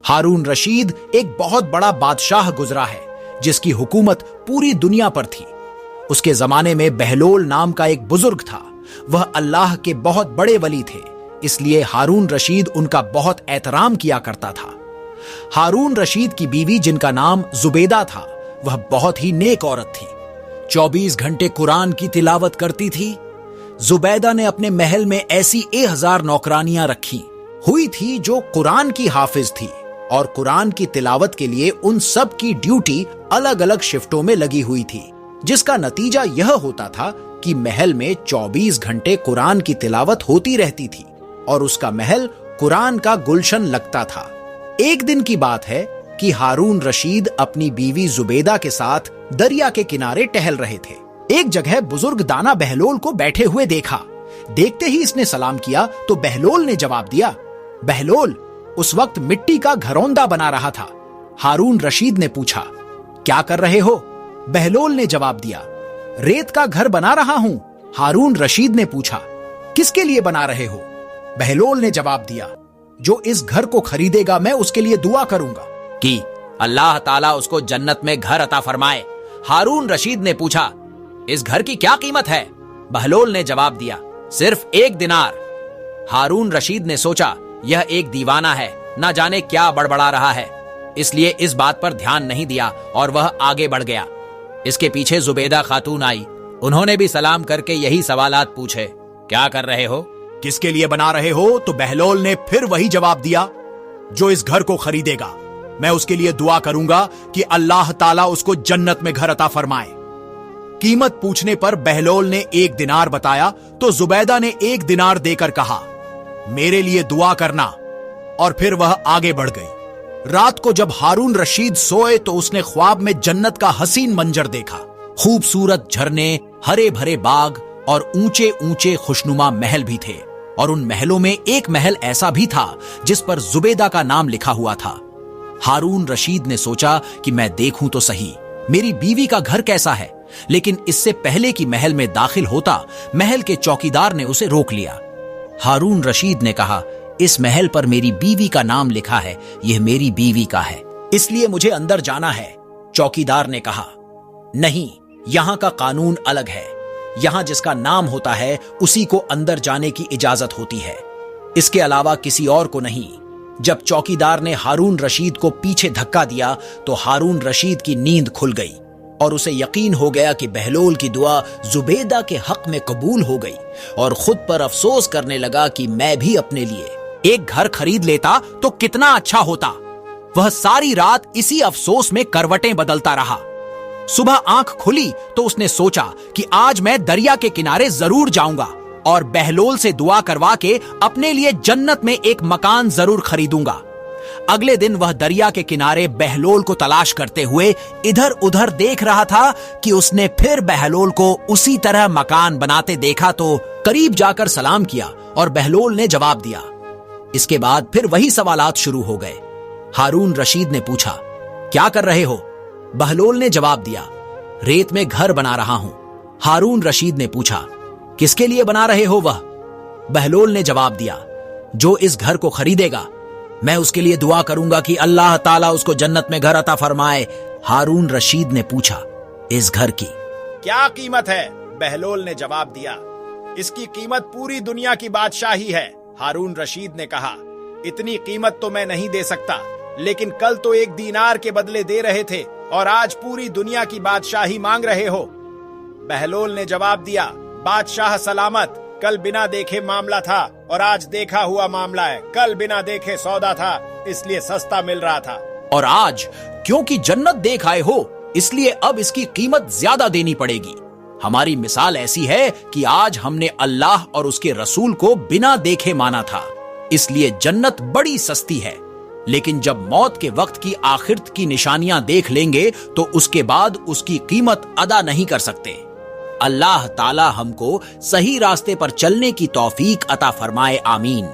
हारून रशीद एक बहुत बड़ा बादशाह गुजरा है जिसकी हुकूमत पूरी दुनिया पर थी। उसके जमाने में बहलोल नाम का एक बुजुर्ग था। वह अल्लाह के बहुत बड़े वली थे, इसलिए हारून रशीद उनका बहुत एहतराम किया करता था। हारून रशीद की बीवी जिनका नाम जुबैदा था, वह बहुत ही नेक औरत थी। 24 घंटे कुरान की तिलावत करती थी। जुबैदा ने अपने महल में ऐसी 1000 नौकरानियां रखी हुई थी जो कुरान की हाफिज थी और कुरान की तिलावत के लिए उन सब की ड्यूटी अलग अलग शिफ्टों में लगी हुई थी, जिसका नतीजा यह होता था कि महल में 24 घंटे कुरान की तिलावत होती रहती थी और उसका महल कुरान का गुलशन लगता था। एक दिन की बात है कि हारून रशीद अपनी बीवी जुबैदा के साथ दरिया के किनारे टहल रहे थे। एक जगह बुजुर्ग दाना बहलोल को बैठे हुए देखा। देखते ही इसने सलाम किया तो बहलोल ने जवाब दिया। बहलोल उस वक्त मिट्टी का घरौंदा बना रहा था। हारून रशीद ने पूछा, क्या कर रहे हो? बहलोल ने जवाब दिया, रेत का घर बना रहा हूं। हारून रशीद ने पूछा, किसके लिए बना रहे हो? बहलोल ने जवाब दिया, जो इस घर को खरीदेगा मैं उसके लिए दुआ करूंगा कि अल्लाह ताला उसको जन्नत में घर अता फरमाए। हारून रशीद ने पूछा, इस घर की क्या कीमत है? बहलोल ने जवाब दिया, सिर्फ 1 दिनार। हारून रशीद ने सोचा, यह एक दीवाना है, ना जाने क्या बड़बड़ा रहा है, इसलिए इस बात पर ध्यान नहीं दिया और वह आगे बढ़ गया। इसके पीछे जुबैदा खातून आई। उन्होंने भी सलाम करके यही सवालात पूछे, क्या कर रहे हो? किसके लिए बना रहे हो? तो बहलोल ने फिर वही जवाब दिया, जो इस घर को खरीदेगा मैं उसके लिए दुआ करूंगा कि अल्लाह ताला उसको जन्नत में घर अता फरमाए। कीमत पूछने पर बहलोल ने 1 दिनार बताया तो जुबैदा ने 1 दिनार देकर कहा, मेरे लिए दुआ करना, और फिर वह आगे बढ़ गई। रात को जब हारून रशीद सोए तो उसने ख्वाब में जन्नत का हसीन मंजर देखा। खूबसूरत झरने, हरे भरे बाग और ऊंचे ऊंचे खुशनुमा महल भी थे, और उन महलों में एक महल ऐसा भी था जिस पर जुबैदा का नाम लिखा हुआ था। हारून रशीद ने सोचा कि मैं देखूं तो सही मेरी बीवी का घर कैसा है, लेकिन इससे पहले कि महल में दाखिल होता, महल के चौकीदार ने उसे रोक लिया। हारून रशीद ने कहा, इस महल पर मेरी बीवी का नाम लिखा है, यह मेरी बीवी का है, इसलिए मुझे अंदर जाना है। चौकीदार ने कहा, नहीं, यहां का कानून अलग है, यहां जिसका नाम होता है उसी को अंदर जाने की इजाजत होती है, इसके अलावा किसी और को नहीं। जब चौकीदार ने हारून रशीद को पीछे धक्का दिया तो हारून रशीद की नींद खुल गई और उसे यकीन हो गया कि बहलोल की दुआ जुबैदा के हक में कबूल हो गई, और खुद पर अफसोस करने लगा कि मैं भी अपने लिए एक घर खरीद लेता तो कितना अच्छा होता। वह सारी रात इसी अफसोस में करवटें बदलता रहा। सुबह आंख खुली तो उसने सोचा कि आज मैं दरिया के किनारे जरूर जाऊंगा और बहलोल से दुआ करवा के अपने लिए जन्नत में एक मकान जरूर खरीदूंगा। अगले दिन वह दरिया के किनारे बहलोल को तलाश करते हुए इधर उधर देख रहा था कि उसने फिर बहलोल को उसी तरह मकान बनाते देखा तो करीब जाकर सलाम किया और बहलोल ने जवाब दिया। इसके बाद फिर वही सवालात शुरू हो गए। हारून रशीद ने पूछा, क्या कर रहे हो? बहलोल ने जवाब दिया, रेत में घर बना रहा हूं। हारून रशीद ने पूछा, किसके लिए बना रहे हो वह? बहलोल ने जवाब दिया, जो इस घर को खरीदेगा मैं उसके लिए दुआ करूंगा कि अल्लाह ताला उसको जन्नत में घर अता फरमाए। हारून रशीद ने पूछा, इस घर की क्या कीमत है? बहलोल ने जवाब दिया, इसकी कीमत पूरी दुनिया की बादशाही है। हारून रशीद ने कहा, इतनी कीमत तो मैं नहीं दे सकता, लेकिन कल तो 1 दीनार के बदले दे रहे थे और आज पूरी दुनिया की बादशाही मांग रहे हो। बहलोल ने जवाब दिया, बादशाह सलामत, कल बिना देखे मामला था और आज देखा हुआ मामला है। कल बिना देखे सौदा था, इसलिए सस्ता मिल रहा था, और आज क्योंकि जन्नत देख आए हो इसलिए अब इसकी कीमत ज्यादा देनी पड़ेगी। हमारी मिसाल ऐसी है कि आज हमने अल्लाह और उसके रसूल को बिना देखे माना था, इसलिए जन्नत बड़ी सस्ती है, लेकिन जब मौत के वक्त की आखिरत की निशानियां देख लेंगे तो उसके बाद उसकी कीमत अदा नहीं कर सकते। अल्लाह ताला हमको सही रास्ते पर चलने की तौफीक अता फरमाए, आमीन।